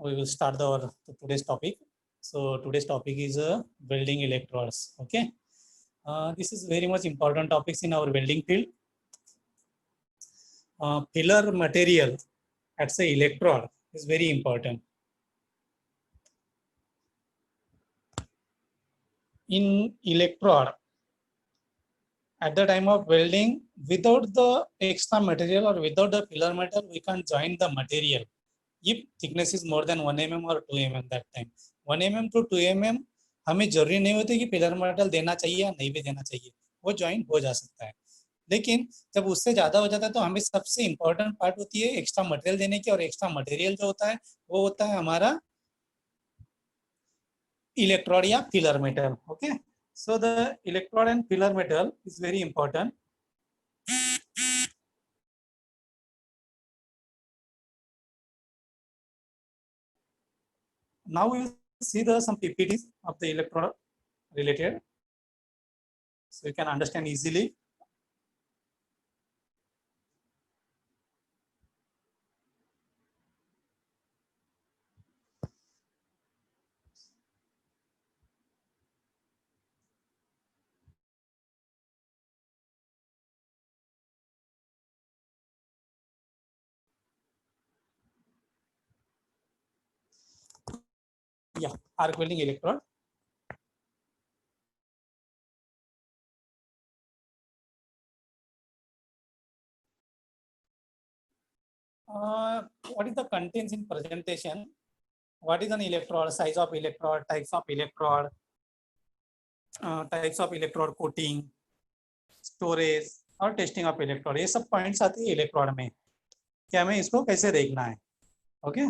we will start today's topic. So today's topic is welding electrodes. Okay, this is very much important topics in our welding field. Pillar material at say electrode is very important. In electrode, at the time of welding, without the extra material or without the pillar metal, we can join the material. If thickness is more than 1 mm or 2 mm that time, 1 mm to 2 mm हमें जरूरी नहीं होती कि pillar metal देना चाहिए या नहीं भी देना चाहिए, वो ज्वाइन हो जा सकता है. लेकिन जब उससे ज्यादा हो जाता है तो हमें सबसे इंपॉर्टेंट पार्ट होती है एक्स्ट्रा मटेरियल देने की, और एक्स्ट्रा मटेरियल जो होता है वो होता है हमारा इलेक्ट्रोड या pillar metal. Okay, so the electrode and pillar metal is very important. Now we will see some PPTs of the electrode related, so you can understand easily. Yeah, arc welding electrode. What is the contents in presentation? What is an electrode? Size of electrode, types of electrode, types of electrode coating, storage और testing of electrode. ये सब points आते हैं electrode में कि हमें इसको कैसे देखना है. ओके,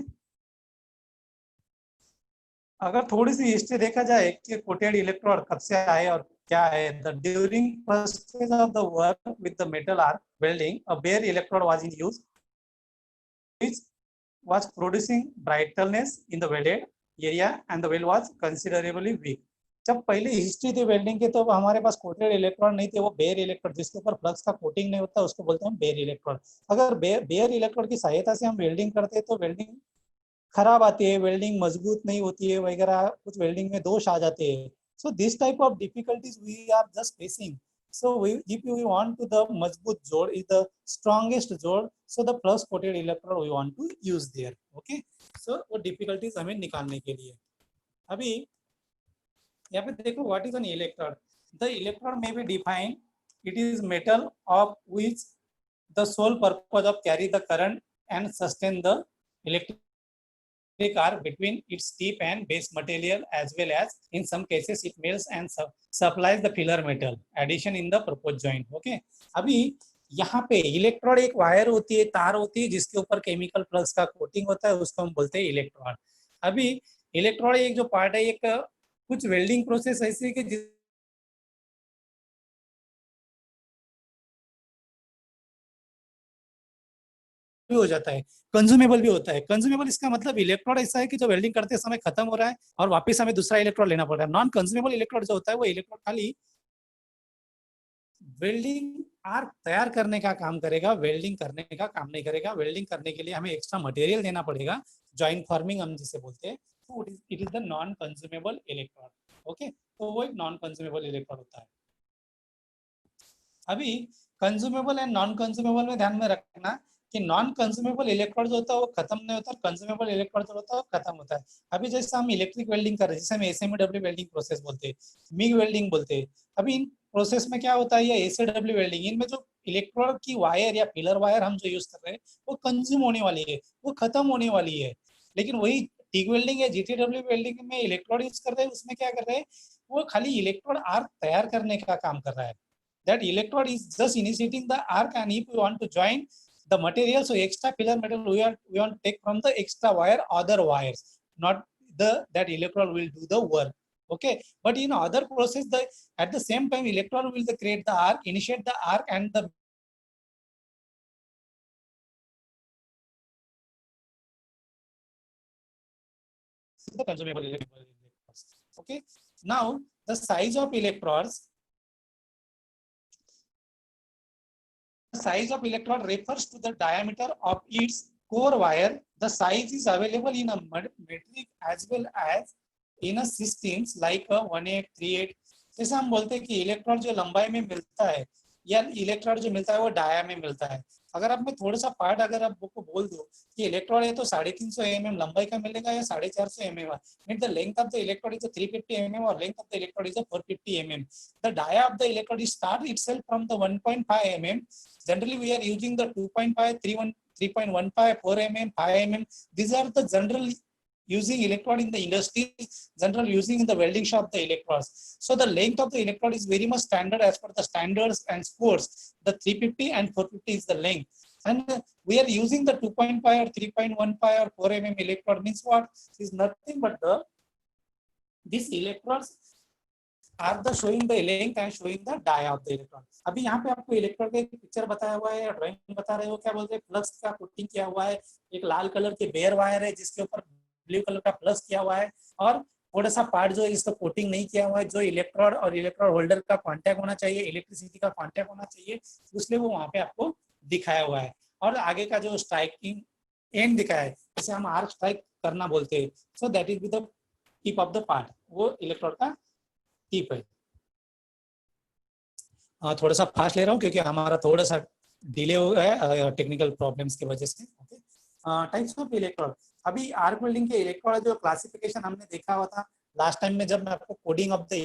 अगर थोड़ी सी हिस्ट्री देखा जाए कि कोटेड इलेक्ट्रोड कब से आए और क्या है. The during first phase of the work with the metal arc welding, a bare electrode was in use which was producing brightness in the welded area and the weld was considerably weak. जब पहले history थी welding के तो हमारे पास coated electrode नहीं थे, वो bear electrode जिसके ऊपर फ्लक्स का कोटिंग नहीं होता उसको बोलते हैं बेयर इलेक्ट्रोड. अगर बेयर इलेक्ट्रोड की सहायता से हम वेल्डिंग करते हैं तो वेल्डिंग खराब आती है, वेल्डिंग मजबूत नहीं होती है वगैरह, कुछ वेल्डिंग में दोष आ जाते हैं. So this type of difficulties we are just facing. So if we want to the mazboot jod is the strongest jod, so the plus coated electrode we want to use there. Okay, so वो difficulties हमें निकालने के लिए. अभी यहाँ पे देखो what is an electrode. The electrode may be defined, it is metal of which the sole purpose of carry the current and sustain the electric arc between its tip and base material, as well as in some cases it melts and supplies the filler metal addition in the proposed joint. Okay, अभी यहाँ पे electrode एक wire होती है, तार होती है जिसके ऊपर केमिकल प्लग्स का कोटिंग होता है, उसको हम बोलते हैं इलेक्ट्रोड. अभी इलेक्ट्रोड एक जो पार्ट है, एक कुछ वेल्डिंग प्रोसेस ऐसी है कि भी हो जाता है, कंज्यूमेबल भी होता है. कंज्यूमेबल इसका मतलब इलेक्ट्रोड ऐसा है कि जो वेल्डिंग करते समय खत्म हो रहा है और वापस हमें दूसरा इलेक्ट्रोड लेना पड़ रहा है. नॉन कंज्यूमेबल इलेक्ट्रोड जो होता है वो इलेक्ट्रोड खाली वेल्डिंग आर्क तैयार करने का काम करेगा, वेल्डिंग करने का काम नहीं करेगा. वेल्डिंग करने के लिए हमें एक्स्ट्रा मटेरियल देना पड़ेगा, जॉइंट फॉर्मिंग हम जिसे बोलते हैं. तो it is the non consumable electrode. Okay, तो वो एक नॉन कंज्यूमेबल इलेक्ट्रोड होता है. अभी कंज्यूमेबल एंड नॉन कंज्यूमेबल में ध्यान में रखना कि नॉन कंज्यूमेबल इलेक्ट्रोड जो होता है वो खत्म नहीं होता, कंज्यूमेबल इलेक्ट्रोड जो होता है वो खत्म होता है. अभी जैसे हम इलेक्ट्रिक वेल्डिंग कर रहे हैं, जिसे हम एसएमडब्ल्यू वेल्डिंग प्रोसेस बोलते हैं, मिग वेल्डिंग बोलते हैं. अभी इन प्रोसेस में क्या होता है, ये एसडब्ल्यू वेल्डिंग, इनमें जो इलेक्ट्रोड की वायर या पिलर वायर हम जो यूज कर रहे हैं वो कंज्यूम होने वाली है, वो खत्म होने वाली है. लेकिन वही टिग वेल्डिंग या जीटीडब्ल्यू वेल्डिंग में इलेक्ट्रोड यूज कर रहे हैं, उसमें क्या कर रहे हैं, वो खाली इलेक्ट्रोड आर्क तैयार करने का काम कर रहा है. That electrode is just initiating the arc, and if we want to join the material, so extra pillar metal we want to take from the extra wire, other wires, not that electrode will do the work. Okay, but in other process, at the same time electrode will create the arc, initiate the arc, and the consumable electrodes. Okay, now the size of electrodes. The size of electrode refers to the diameter of its core wire, the size is available in a metric as well as in a systems like a 1838. जैसे हम बोलते हैं कि electron जो लंबाई में मिलता है या इलेक्ट्रॉन जो मिलता है वो डाया में मिलता है। अगर आप में थोड़ा सा पार्ट अगर आप को बोल दो कि इलेक्ट्रॉन है तो 350 mm लंबाई का मिलेगा या 450 mm, mean the length of the electron is 350 mm और length of the electron is 450 mm। The dia of the electron is start itself from the 1.5 mm। Generally we are using the 2.5, 3.15, 4 mm, 5 mm. These are the general using electrode in the industry, general using in the welding shop the electrodes. So the length of the electrode is very much standard as per the standards and scores. The 350 and 450 is the length. And we are using the 2.5 or 3.15 or 4 mm electrode means what? Is nothing but the these electrodes are the showing the length and showing the dia of the electron. अभी यहाँ पे आपको electrode का picture बताया हुआ है, drawing बता रहे हो, क्या बोलते हैं, प्लस का कोटिंग किया हुआ है, एक लाल कलर के बेयर वायर है जिसके ऊपर ब्लू कलर का प्लस किया हुआ है, और थोड़ा सा पार्ट जो है इसको कोटिंग नहीं किया हुआ है, जो इलेक्ट्रोड और इलेक्ट्रोड होल्डर का कांटेक्ट होना चाहिए, इलेक्ट्रिसिटी का कांटेक्ट होना चाहिए, इसलिए वो वहाँ पे आपको दिखाया हुआ है। और आगे का जो स्ट्राइकिंग एंड दिखाया है, जैसे हम आर्क स्ट्राइक करना बोलते हैं, so that is with the tip of the part, वो इलेक्ट्रोड का टिप है। थोड़ा सा फास्ट ले रहा हूँ क्योंकि हमारा थोड़ा सा डिले हो गया है टेक्निकल प्रॉब्लम्स की वजह से। Okay, types of electrode. अभी आर्क वेल्डिंग के इलेक्ट्रोड जो क्लासिफिकेशन हमने देखा हुआ था लास्ट टाइम में, जब मैं आपको coding of the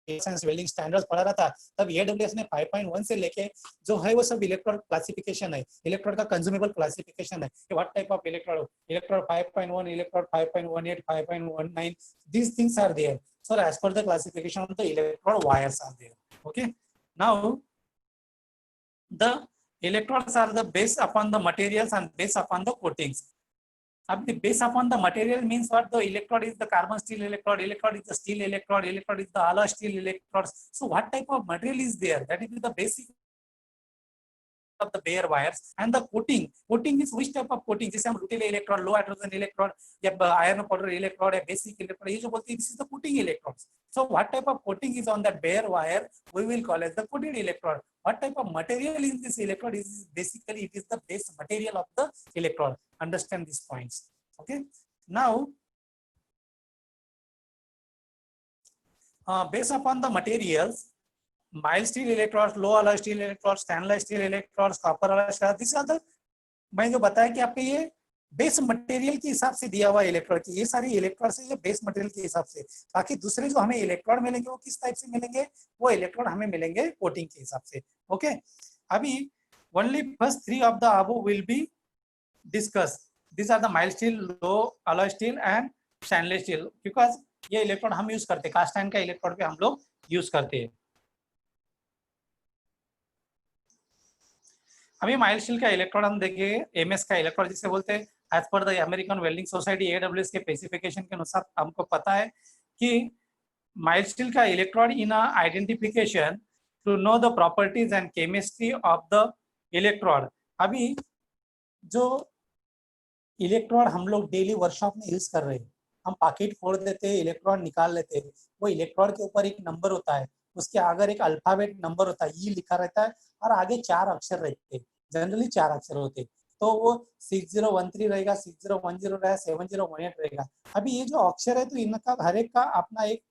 welding standards पढ़ा रहा था, तब एडब्ल्यूएस ने 5.1 से लेके जो है वो सब इलेक्ट्रोड क्लासिफिकेशन है, इलेक्ट्रोड का कंज्यूमेबल क्लासिफिकेशन है कि what type of electrode, electrode 5.1, electrode 5.18, 5.19, these things are there. So as per the classification of the electrode, wires are there. Okay, now the electrodes are the based upon the materials and based upon the coatings. अब based upon the material means what? The electrode is the carbon steel electrode, electrode is the steel electrode, electrode is the alloy steel electrodes. So what type of material is there? That is the basic of the bare wires. And the coating is which type of coating? जैसे हम रूटिल electrode, लो hydrogen electrode या iron powder electrode या basic electrode, ये जो बोलते हैं, this is the coating electrodes. So what type of coating is on that bare wire we will call as the coated electrode. What type of material in this electrode is basically it is the base material of the electrode. Understand these points. Okay, now based upon the materials, mild steel electrodes, low alloy steel electrodes, stainless steel electrodes, copper alloy steel, these are the, मैं जो बताया कि आपके ये base material के हिसाब से दिया हुआ इलेक्ट्रोड की, ये सारी इलेक्ट्रोड से ये बेस मटेरियल के हिसाब से, बाकी दूसरे जो हमें इलेक्ट्रोड मिलेंगे वो किस टाइप से मिलेंगे, वो इलेक्ट्रोड हमें मिलेंगे कोटिंग के हिसाब से। ओके, अभी only first three of the above will be discuss. This are the mild steel, low alloy steel and stainless steel, because ये इलेक्ट्रोड हम यूज करते हैं, कास्ट आयरन का इलेक्ट्रोड पे हम लोग यूज करते हैं। अभी माइल्ड स्टील का इलेक्ट्रोड हम देखेंगे, एमएस का इलेक्ट्रोड जिसे बोलते हैं, एज पर the American welding society AWS के स्पेसिफिकेशन के अनुसार हमको पता है कि माइल्ड स्टील का electrode in identification to know the properties and chemistry of the electrode. अभी जो इलेक्ट्रोड हम लोग डेली वर्कशॉप में यूज कर रहे हैं, हम पैकेट फोड़ देते हैं, इलेक्ट्रॉन निकाल लेते हैं, वो इलेक्ट्रॉड के ऊपर एक नंबर होता है, उसके आगे एक अल्फाबेट नंबर होता है, ई लिखा रहता है, और आगे 4 अक्षर रहते हैं, जनरली 4 अक्षर होते हैं, तो वो 6013 रहेगा, 6010 रहेगा, 7018 रहेगा। अभी ये जो अक्षर है तो इनका हर एक का अपना एक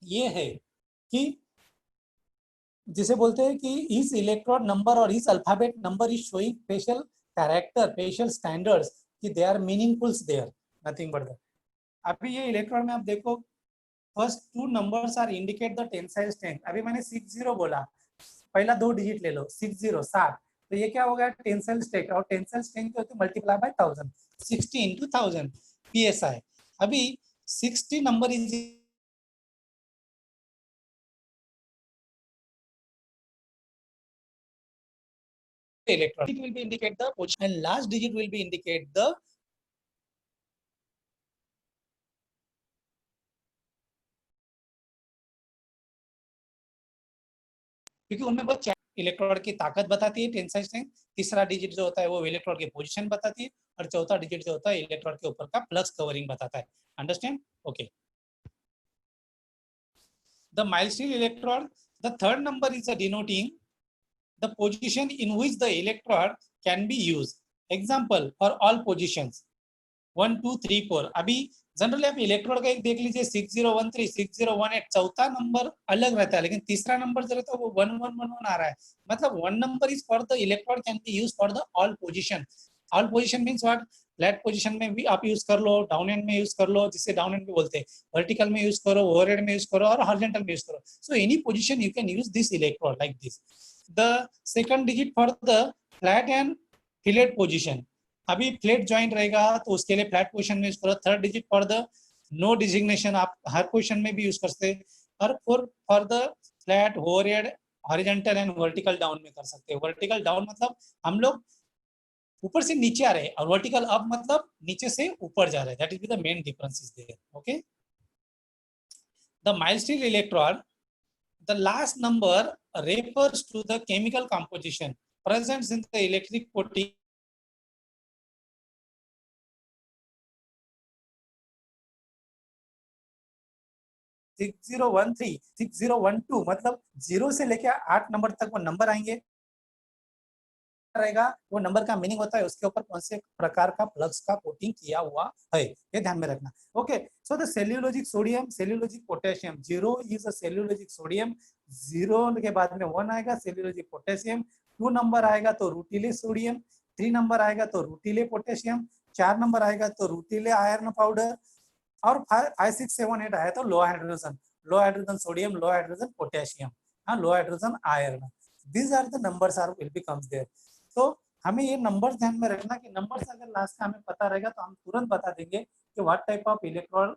ये है कि जिसे बोलते हैं कि इस इलेक्ट्रॉड नंबर और इस alphabet number is showing special character, special standards, कि they are meaningfuls there, nothing but that. अभी ये इलेक्ट्रॉड में आप देखो, first 2 numbers are indicate the tensile strength. अभी मैंने 60 बोला, पहला 2 डिजिट ले लो, 60 7, तो ये क्या हो गया, टेंसाइल स्ट्रेंथ, और टेंसाइल स्ट्रेंथ क्या होती है, मल्टीप्लाई बाय 1000, 60 into 1000 psi। अभी 60 number is electron, it will be indicate the position and last digit will be indicate the क्योंकि उनमें बहुत इलेक्ट्रॉड की ताकत बताती है टेंसाइल स्ट्रेंथ, तीसरा डिजिट जो होता है वो इलेक्ट्रॉड की पोजीशन बताती है, और चौथा डिजिट जो होता है इलेक्ट्रॉड के ऊपर का फ्लक्स कवरिंग बताता है। Understand? Okay, the mild steel electrode, the third number is denoting the position in which the electrode can be used. Example for all positions 1 2 3 4. अभी जनरली आप इलेक्ट्रोड का एक देख लीजिए 6013 6018, चौथा नंबर अलग रहता है, लेकिन तीसरा नंबर जो रहता है वो 1111 आ रहा है. मतलब one number is for the electrode can be use for the all position. All position means what? Flat position में भी आप यूज कर लो, डाउन एंड में यूज कर लो, जिसे डाउन एंड भी बोलते हैं, वर्टिकल में यूज करो, ओवरहेड में यूज करो और हॉरिजॉन्टल में यूज करो. So any position you can use this electrode like this. The second digit for the flat and fillet position. अभी फ्लैट जॉइंट रहेगा तो उसके लिए फ्लैट पोजीशन में यूज करो. Third digit for the no designation, आप हर पोजीशन में भी यूज कर सकते हैं. और four for the flat, overhead, horizontal and vertical down में कर सकते हैं. वर्टिकल डाउन मतलब हम लोग ऊपर से नीचे आ रहे हैं और वर्टिकल अप मतलब नीचे से ऊपर जा रहे हैं. That is the main difference is there. Okay. The mild steel electrode, the last number refers to the chemical composition present in the electric coating. Six 6012 मतलब 0 से लेकर 8 नंबर तक वो नंबर आएंगे रहेगा. वो नंबर का मीनिंग होता है उसके ऊपर कौन से प्रकार का प्लग्स का कोटिंग किया हुआ है, ये ध्यान में रखना. Okay. So the cellulosic sodium, cellulosic potassium. 0 is a cellulosic sodium, 0 के बाद में 1 आएगा सेल्यूलोजिक पोटेशियम. 2 नंबर आएगा तो रूटिले सोडियम, 3 नंबर आएगा तो रूटिले पोटेशियम, 4 नंबर आएगा तो रूटिले आयरन पाउडर, और 5 6 7 8 आया तो low hydrogen, low hydrogen sodium, low hydrogen potassium, हाँ, low hydrogen iron. These are the numbers are will be comes there. तो हमें ये नंबर ध्यान में रखना कि नंबर अगर लास्ट का हमें पता रहेगा तो हम तुरंत बता देंगे कि what type of electrode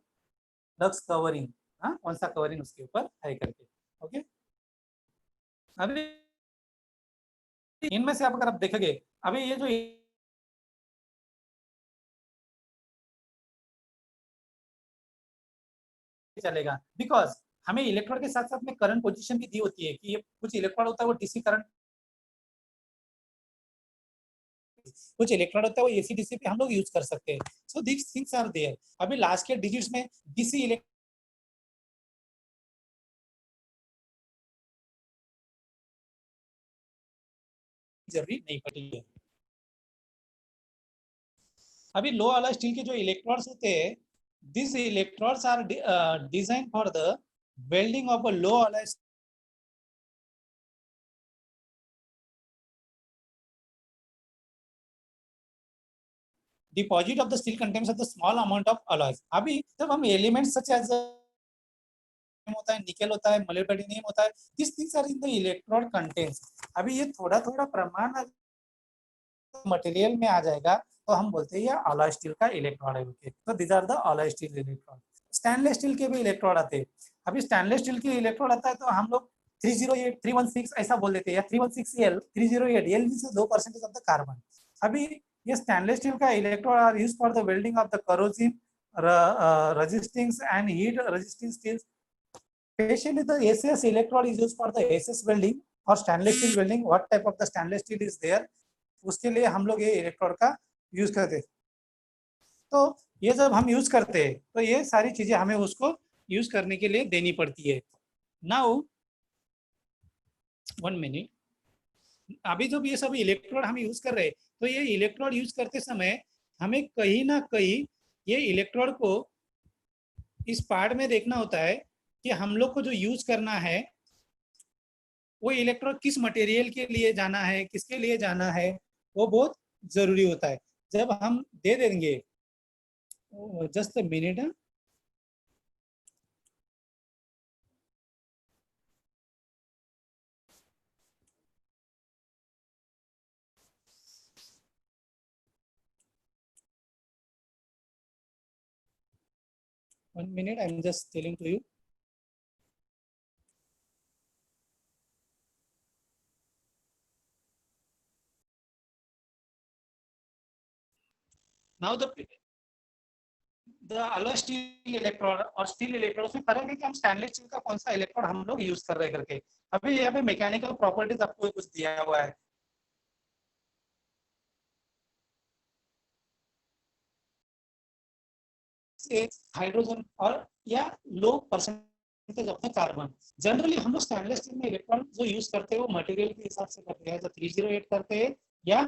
does covering, हाँ, कौन सा कवरिंग उसके ऊपर है करके. ओके. अभी इनमें से आप अगर आप देखेंगे अभी ये जो चलेगा बिकॉज हमें इलेक्ट्रोड के साथ साथ में करंट पोजीशन भी दी होती है कि ये कुछ इलेक्ट्रोड होता है वो डीसी करंट, कुछ इलेक्ट्रोड होता है वो एसी डीसी पे हम लोग यूज कर सकते हैं. So this things are there. अभी लास्ट के डिजिट्स में डीसी जरूरी नहीं पड़ती है. अभी लो वाला स्टील के जो इलेक्ट्रोड्स होते हैं, this electrodes are design for the welding of a low वाला deposit of the steel contains of the small amount of alloys. अभी जब हम एलिमेंट्स सच एज होता है, निकल होता है, मोलिब्डेनम होता है, this things are in the electrode contents. अभी ये थोड़ा थोड़ा प्रमाण मटेरियल में आ जाएगा तो हम बोलते हैं ये अलॉय स्टील का इलेक्ट्रोड है. ओके. तो this are the alloy steel electrode. Stainless steel के भी इलेक्ट्रोड आते हैं. अभी स्टेनलेस स्टील के इलेक्ट्रोड आता है तो हम लोग 308 316 ऐसा बोल देते हैं, या 316L 308 L means 2% of the carbon. अभी ये स्टेनलेस स्टील का electrode are used for the welding of the corrosive resisting and heat resisting steels. Especially the SS electrode is used for the SS welding or stainless steel welding. What type of the stainless steel is there, उसके लिए हम लोग ये electrode का use करते हैं. तो ये जब हम यूज करते हैं तो ये सारी चीजें हमें उसको यूज करने के लिए देनी पड़ती है. Now 1 minute. अभी जब ये सब इलेक्ट्रोड हम यूज कर रहे हैं तो ये इलेक्ट्रोड यूज करते समय हमें कहीं ना कहीं ये इलेक्ट्रोड को इस पार्ट में देखना होता है कि हम लोग को जो यूज करना है वो इलेक्ट्रोड किस मटेरियल के लिए जाना है, किसके लिए जाना है, वो बहुत जरूरी होता है. जब हम दे देंगे, just a minute, 1 minute, I'm just telling to you. Now the alloy steel electrode और स्टील इलेक्ट्रोड उसमें फर्क है कि हम स्टेनलेस स्टील का कौन सा इलेक्ट्रोड हम लोग यूज कर रहे हैं करके. अभी यहाँ पे मैकेनिकल प्रॉपर्टीज आपको कुछ दिया हुआ है. हाइड्रोजन और या लो परसेंट अपना कार्बन। जनरली हम लोग स्टेनलेस स्टील में इलेक्ट्रॉन जो यूज करते हैं वो मटेरियल के हिसाब से करते हैं, तो 308 करते हैं या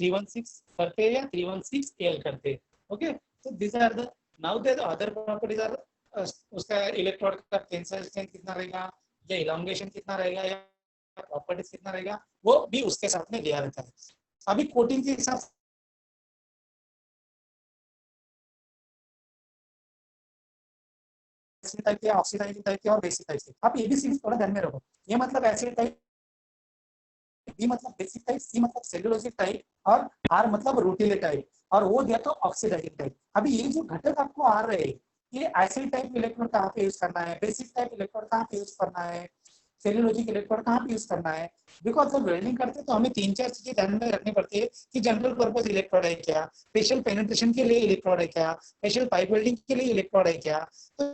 316 करते हैं या 316L करते हैं। ओके, तो this are the now the other properties are उसका इलेक्ट्रोड का टेंसाइल स्ट्रेंथ कितना रहेगा या इलांगेशन कितना रहेगा या प्रॉपर्टीज कितना रहेगा, वो भी उसके साथ में दिया रहता है। अभी कोटिंग के हिसाब से एसिड टाइप के, ऑक्सीडाइजिंग टाइप के और बेसिक टाइप के। आप ये भी सीरीज थोड़ा ध्यान में रखो, ये मतलब एसिड टाइप, बी मतलब बेसिक टाइप, सी मतलब सेल्यूलोसिक टाइप और आर मतलब रूटिले टाइप, और वो दिया तो ऑक्सीडाइजिंग टाइप। अभी ये जो घटक आपको आ रहे हैं, ये एसिड टाइप इलेक्ट्रोड कहाँ पे यूज करना है, बेसिक टाइप इलेक्ट्रोड कहाँ पे यूज करना है, सेल्यूलोजिक इलेक्ट्रोड कहाँ पे यूज करना है। बिकॉज जब वेल्डिंग करते हैं तो हमें 3-4 चीजें ध्यान में रखनी पड़ती है कि जनरल पर्पज इलेक्ट्रोड है क्या, स्पेशल पेनिट्रेशन के लिए इलेक्ट्रोड है क्या, स्पेशल पाइप वेल्डिंग के लिए इलेक्ट्रोड है क्या। तो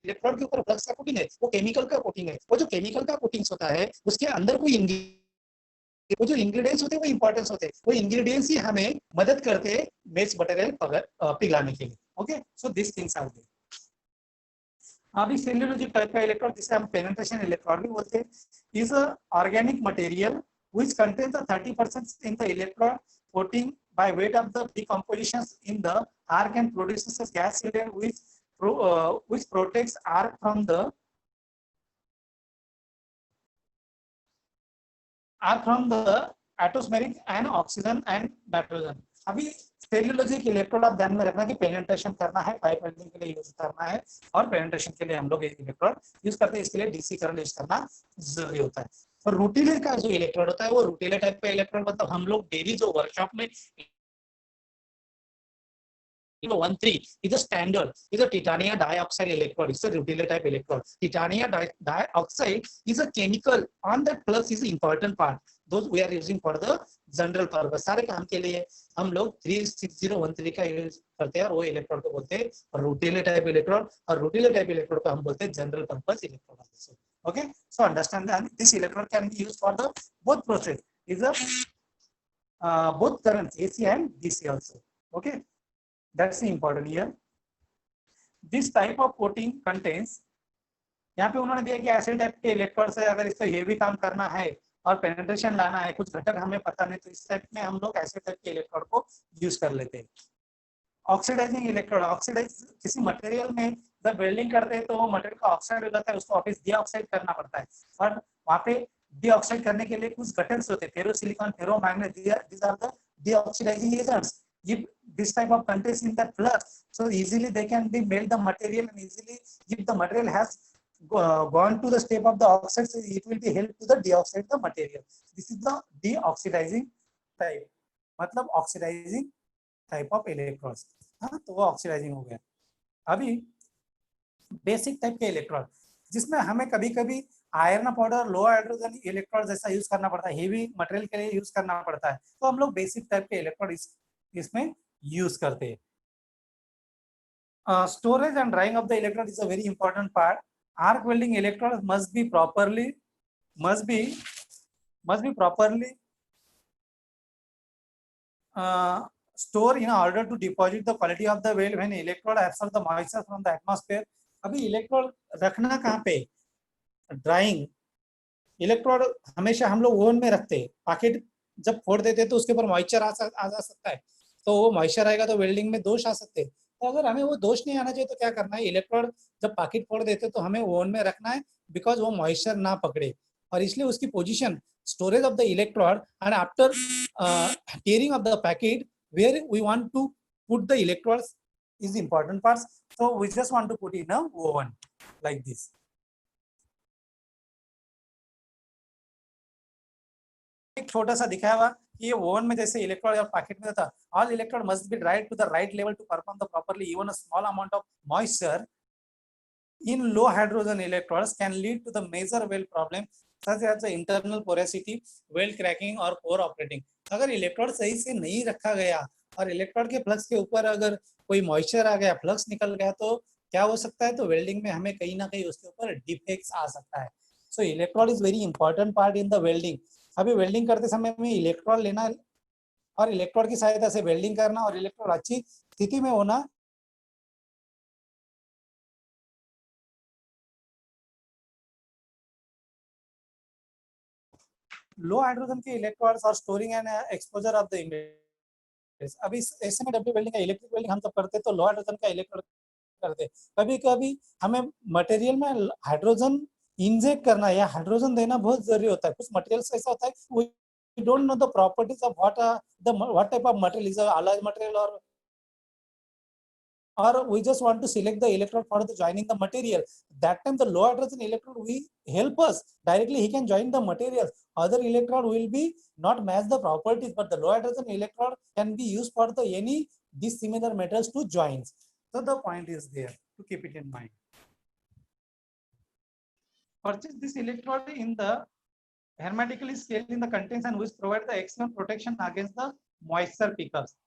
इलेक्ट्रोड के ऊपर फ्लक्स का कोटिंग है, वो केमिकल का कोटिंग है। वो जो केमिकल का कोटिंग्स होता है उसके अंदर कोई वो जो इंग्रेडिएंट्स होते हैं वो इंपॉर्टेंस होते हैं, वो इंग्रेडिएंट्स ही हमें मदद करते हैं बेस मटेरियल पिघलाने के लिए। Okay, so this things are there. अभी सेल्यूलोजिक टाइप का इलेक्ट्रोड जिसे हम पेनिट्रेशन इलेक्ट्रोड भी बोलते हैं, is a organic material which contains 30% in the electrode coating by weight of the decompositions in the arc and produces a gas cylinder which protects arc from the atmospheric and oxygen and nitrogen। अभी cellulosic electrode आप ध्यान में रखना कि penetration करना है, pipe welding के लिए यूज करना है, और पेनिट्रेशन के लिए हम लोग इलेक्ट्रोड यूज करते हैं, इसके लिए डीसी करंट यूज करना जरूरी होता है। और रूटिले का जो इलेक्ट्रोड होता है वो रूटिले टाइप का इलेक्ट्रोड, मतलब हम लोग डेली जो वर्कशॉप में 13 is a standard, is a titanium dioxide electrode, it's a rutile type electrode. Titanium dioxide is a chemical, on that plus is the important part, those we are using for the general purpose, सारे काम के लिए हम लोग 36013 का use करते हैं, और वो इलेक्ट्रोड को बोलते हैं रूटिले टाइप इलेक्ट्रोड, और रूटिले टाइप इलेक्ट्रोड को हम बोलते हैं general purpose electrode. Okay, so understand that this electrode can be used for the both process, is a both currents AC and DC also. Okay, that's the important here. This type of coating contains, यहाँ पे उन्होंने दिया कि acid type के electrode से अगर इसको heavy काम करना है और पेनिट्रेशन लाना है, कुछ घटक हमें पता नहीं, तो इस टाइप में हम लोग एसिड टाइप के इलेक्ट्रोड को यूज कर लेते हैं। ऑक्सीडाइजिंग इलेक्ट्रोड, ऑक्सीडाइज किसी मटेरियल में जब वेल्डिंग करते हैं तो वो मटेरियल का ऑक्साइड हो जाता है, उसको वापस डीऑक्साइड करना पड़ता है, और वहाँ पे डीऑक्साइड करने के लिए कुछ घटक होते हैं, ferrosilicon, ferromagnet, these are the deoxidizing agents. If this type of contains in that flux, so easily they can be melt the material, and easily if the material has gone to the step of the oxide, so it will be help to the deoxide the material. This is the deoxidizing type, मतलब oxidising type of electrodes. हाँ, तो वो oxidising हो गया। अभी basic type के electrode, जिसमें हमें कभी कभी आयरन पाउडर, लो हाइड्रोजन इलेक्ट्रॉड जैसा यूज करना पड़ता है, हेवी मटेरियल के लिए यूज करना पड़ता है, तो हम लोग बेसिक टाइप के इलेक्ट्रॉड इसमें यूज करते हैं। Storage and drying of the electrode is a very important part. Arc welding electrode must be properly store in order to deposit the quality of the weld when electrode absorb the moisture from the atmosphere। अभी electrode रखना कहाँ पे, drawing electrode हमेशा हम लोग oven में रखते हैं, पॉकेट जब फोड़ देते हैं तो उसके ऊपर मॉइस्चर आ जा सकता है, तो वो मॉइस्चर आएगा तो वेल्डिंग में दोष आ सकते हैं। तो अगर हमें वो दोष नहीं आना चाहिए तो क्या करना है, इलेक्ट्रोड जब पॉकेट फोड़ देते तो हमें ओवन में रखना है, बिकॉज वो मॉइस्चर ना पकड़े, और इसलिए उसकी position storage of the electrode and after tearing of the packet where we want to put the electrodes is the important parts, so we just want to put in a oven like this। एक छोटा सा दिखाया हुआ कि ये oven में जैसे electrode या पैकेट में था, all electrode must be dried to the right level to perform the properly, even a small amount of moisture in low hydrogen electrodes can lead to the major weld problem such as the internal porosity, weld cracking और pore operating। अगर electrode सही से नहीं रखा गया और electrode के flux के ऊपर अगर कोई मॉइस्चर आ गया, फ्लक्स निकल गया, तो क्या हो सकता है, तो वेल्डिंग में हमें कहीं ना कहीं उसके ऊपर डिफेक्ट्स आ सकता है। So electrode is very important part in the welding. अभी वेल्डिंग करते समय में इलेक्ट्रोड लेना और इलेक्ट्रोड की सहायता से वेल्डिंग करना और इलेक्ट्रोड अच्छी स्थिति में होना लो हाइड्रोजन के इलेक्ट्रोड्स और storing and exposure of the image. अभी ऐसे में डब्ल्यू वेल्डिंग का इलेक्ट्रिक वेल्डिंग हम सब करते तो लो हाइड्रोजन का इलेक्ट्रोड करते। कभी कभी हमें मटेरियल में हाइड्रोजन इंजेक्ट करना या हाइड्रोजन देना बहुत जरूरी होता है। कुछ मटेरियल्स ऐसा होता है we don't know the properties of what type of material is a material or we just want to select the electrode for the joining the material. That time the low hydrogen electrode will help us directly. He can join the material. Other electrode will be not match the properties, but the low hydrogen electrode can be used for the any dissimilar metals to joins. So the point is there to keep it in mind. Purchase this electrode in the hermetically sealed in the contents and which provide the excellent protection against the moisture pickups.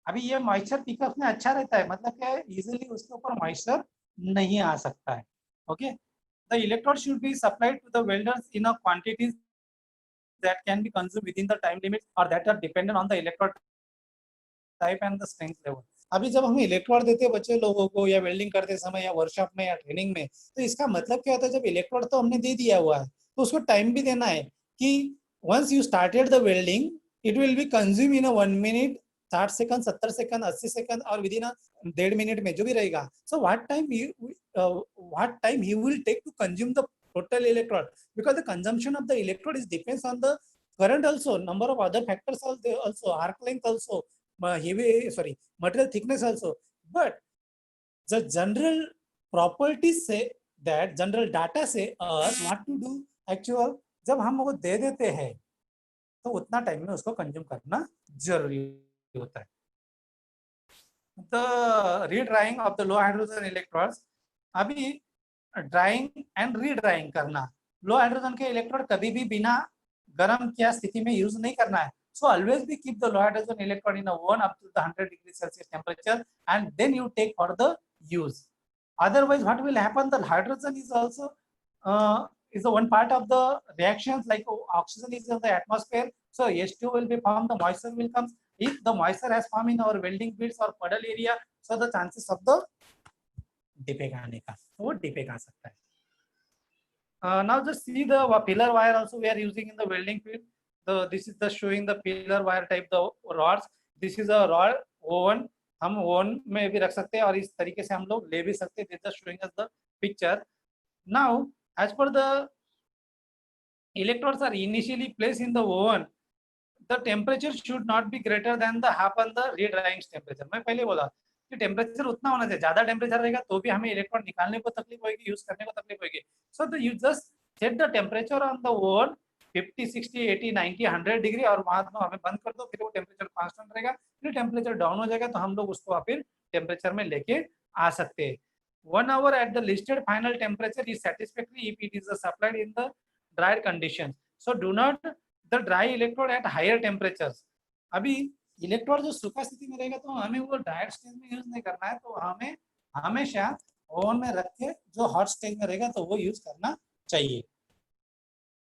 अभी ये moisture pickup में अच्छा रहता है, मतलब क्या है, easily उसके ऊपर मॉइस्चर नहीं आ सकता है। Okay, the electrode should be supplied to the welders in a quantities that can be consume within the time limit और that are dependent on the electrode type and the strength level. अभी जब हम electrode देते हैं बच्चे लोगों को या वेल्डिंग करते समय या वर्कशॉप में या ट्रेनिंग में, तो इसका मतलब क्या होता है, जब इलेक्ट्रोड तो हमने दे दिया हुआ है तो उसको टाइम भी देना है कि once you started the welding it will be consume in 1 minute, 60 second, 70 second, 80 second और विद इन 1.5 मिनट में जो भी रहेगा। So what time he will take to consume the total electrode, because the consumption of the electrode is depends on the current also, number of other factors also, arc length also, material thickness also. But the general properties say that, general data say us what to do actual, जब हम वो दे देते हैं तो उतना time में उसको consume करना जरूरी होता है। The redrying of the low hydrogen electrodes, अभी ड्राइंग एंड रीड्राइंग करना, लो हाइड्रोजन के इलेक्ट्रोड कभी भी बिना गर्म किया स्थिति में यूज नहीं करना है। So always we keep the low hydrogen electrode in a oven up to the 100 degrees Celsius temperature and then you take for the use. Otherwise what will happen, the hydrogen is also is the one part of the reactions, like oxygen is in the atmosphere, so H2 will be formed, the moisture will come. If the moisture has formed in our welding bits or puddle area, so the chances of the डिपेक आने का, तो वो डिपेक आ सकता है। Now just see the pillar wire also we are using in the welding field. This is the showing the pillar wire type the rods. This is a rod oven, हम oven में भी रख सकते हैं और इस तरीके से हम लोग ले भी सकते हैं। This is showing us the picture. Now as per the electrodes are initially placed in the oven, the temperature should not be greater than the half on the redrying temperature. मैं पहले बोला कि टेम्परेचर उतना होना चाहिए, ज्यादा temperature रहेगा तो भी हमें इलेक्ट्रॉन निकालने को तकलीफ होगी, यूज करने को तकलीफ होगी। So the you just set the temperature on the oven 50, 60, 80, 90, 100 degree और वहां हमें बंद कर दो, फिर वो टेम्परेचर कांस्टेंट रहेगा। फिर टेम्परेचर डाउन हो जाएगा तो हम लोग उसको फिर टेम्परेचर में लेके आ सकते हैं। 1 hour at the listed final temperature is satisfactory if it is supplied in the dried conditions. So do not the dry electrode at higher temperatures. अभी इलेक्ट्रोड जो सूखा स्थिति में रहेगा तो हमें वो ड्राइड स्टेज में यूज नहीं करना है, तो हमें हमेशा ओवन में रख के जो हॉट स्टेज में रहेगा तो वो यूज करना चाहिए।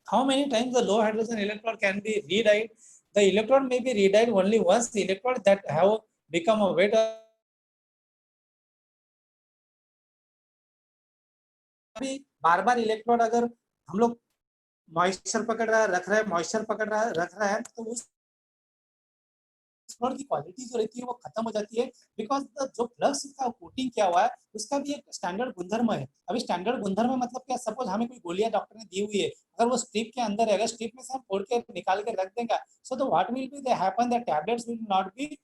How many times the low hydrogen electrode can be redyed? The electrode may be redyed only once the electrode that have become a wet. अभी बार बार इलेक्ट्रोड अगर हम लोग मॉइस्चर पकड़ रहा है, रख रहा है, मॉइस्चर पकड़ रहा है, रख रहा है, तो उस की क्वालिटी जो रहती है वो खत्म हो जाती है, बिकॉज जो फ्लक्स का कोटिंग किया हुआ है उसका भी एक स्टैंडर्ड गुणधर्म है। अभी स्टैंडर्ड गुणधर्म मतलब क्या, सपोज हमें कोई गोलियां डॉक्टर ने दी हुई है, अगर वो स्ट्रिप के अंदर है, अगर स्ट्रिप में से हम फोड़ के निकाल के रख देंगे, so the what will be the happen, the tablets will not be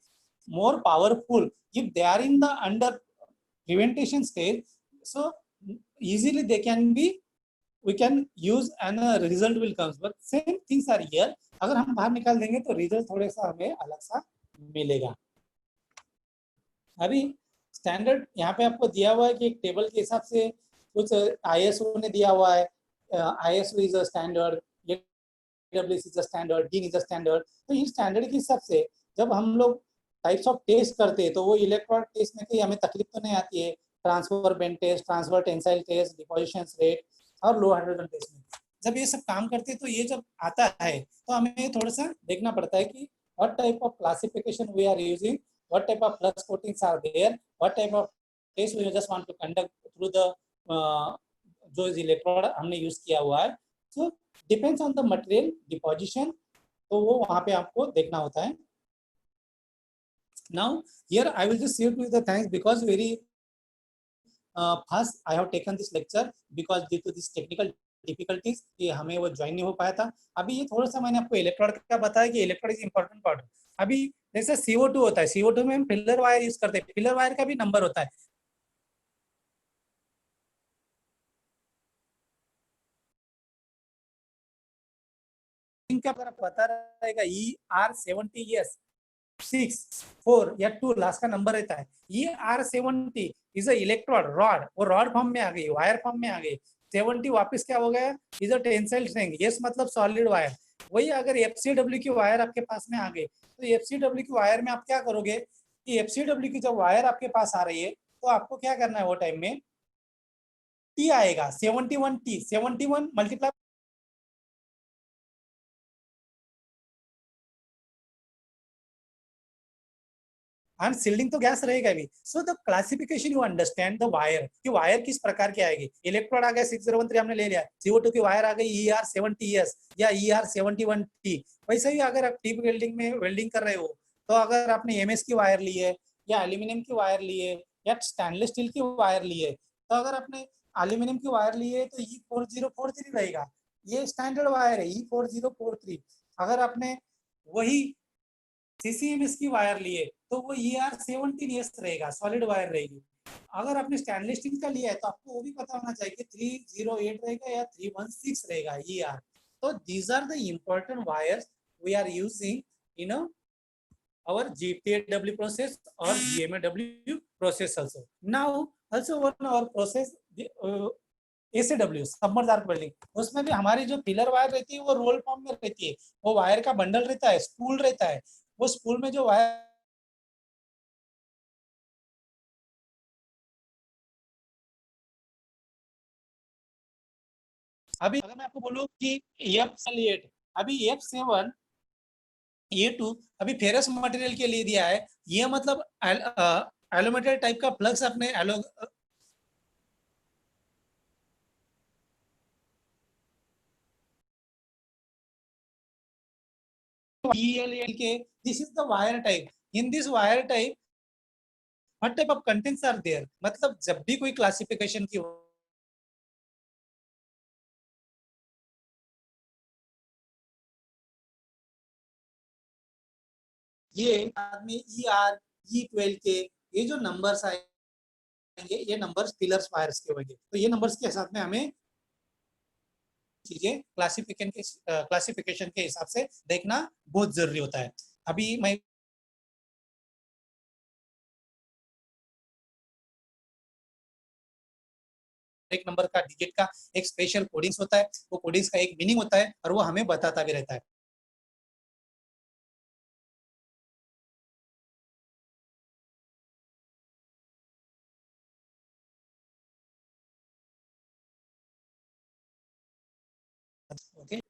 more powerful if they are in the under prevention stage, so easily they can be, we can use and a result will comes, but same things are here, अगर हम बाहर निकाल देंगे तो result थोड़ा सा हमें अलग सा मिलेगा। अभी स्टैंडर्ड यहाँ पे आपको दिया हुआ है कि एक टेबल के हिसाब से कुछ ISO ने दिया हुआ है, ISO is a standard, AWS is a standard, DIN is a standard. तो इन स्टैंडर्ड के हिसाब से जब हम लोग टाइप्स ऑफ टेस्ट करते हैं तो वो इलेक्ट्रॉन टेस्ट में कोई हमें तकलीफ तो नहीं आती है। Transfer bend test, transfer tensile test, deposition rate और लो हाइड्रोजन टेस्ट में जब ये सब काम करते हैं तो ये जब आता है तो हमें थोड़ा सा देखना पड़ता है कि what type of classification we are using, what type of flux coatings are there, what type of test we just want to conduct through the जो इलेक्ट्रोड हमने यूज किया हुआ है. So depends on the material deposition, तो वो वहां पे आपको देखना होता है. Now here I will just say to you the thanks because very first I have taken this lecture because due to this technical difficulties कि हमें वो ज्वाइन नहीं हो पाया था. अभी ये थोड़ा सा मैंने आपको इलेक्ट्रोड का बताया कि इलेक्ट्रोड इज इंपॉर्टेंट पार्ट. अभी जैसे CO2 होता है, CO2 में हम फिलर वायर यूज करते हैं, फिलर वायर का भी नंबर होता है. इनका अगर पता रहेगा ER70S6 4 या 2 लास्ट का नंबर रहता है. ER70 is a electrode rod, वो रॉड फॉर्म में आ गई, वायर फॉर्म में आ गई. 70 वापस क्या हो गया, is a tensile strength. Yes मतलब सॉलिड वायर. वही अगर FCW की वायर आपके पास में आ गई तो FCW की वायर में आप क्या करोगे कि FCW की जब वायर आपके पास आ रही है तो आपको क्या करना है, वो टाइम में T आएगा 71T, 71 मल्टीप्लाई एंड सील्डिंग तो गैस रहेगा भी. So the classification you understand the wire कि वायर किस प्रकार की आएगी. इलेक्ट्रोड आ गया 6013 हमने ले लिया. CO2 की वायर आ गई ER70S या ER71T. वैसे ही अगर आप टीप वेल्डिंग में वेल्डिंग कर रहे हो तो अगर आपने MS की वायर ली है या एल्यूमिनियम की वायर ली है या स्टेनलेस स्टील की वायर ली है, तो अगर आपने एल्यूमिनियम की वायर ली है तो E4043 रहेगा. ये स्टैंडर्ड वायर है E4043. अगर आपने वही CCMS की वायर लिए तो वो ER70S रहेगा, सॉलिड वायर रहेगी. अगर आपने स्टेनलेस स्टील का लिया है तो आपको वो भी पता होना चाहिए कि 308 रहेगा या 316 रहेगा ER. तो these are the important wires we are using in our GPAW process or GMAW process also. Now also one our process ACW submerge arc welding, उसमें भी हमारी जो पिलर वायर रहती है वो रोल फॉर्म में रहती है. वो वायर का बंडल रहता है, स्पूल रहता है. वो स्पूल में जो वायर अभी अगर मैं आपको बोलूं कि F8 अभी F7 A2 अभी फेरस मटेरियल के लिए दिया है. ये मतलब एलोमेटेड टाइप का फ्लक्स अपने ELL के this is the wire type. In this wire type what type of contents are there. मतलब जब भी कोई क्लासिफिकेशन की ये आदमी ER E12 के ये जो नंबर्स आएंगे ये नंबर्स पिलर्स वायर्स के होंगे. तो ये नंबर्स के साथ में हमें चीजें क्लासिफिकेशन के हिसाब से देखना बहुत जरूरी होता है. अभी मैं एक नंबर का डिजिट का एक स्पेशल कोडिंग्स होता है, वो कोडिंग्स का एक मीनिंग होता है और वो हमें बताता भी रहता है. ओके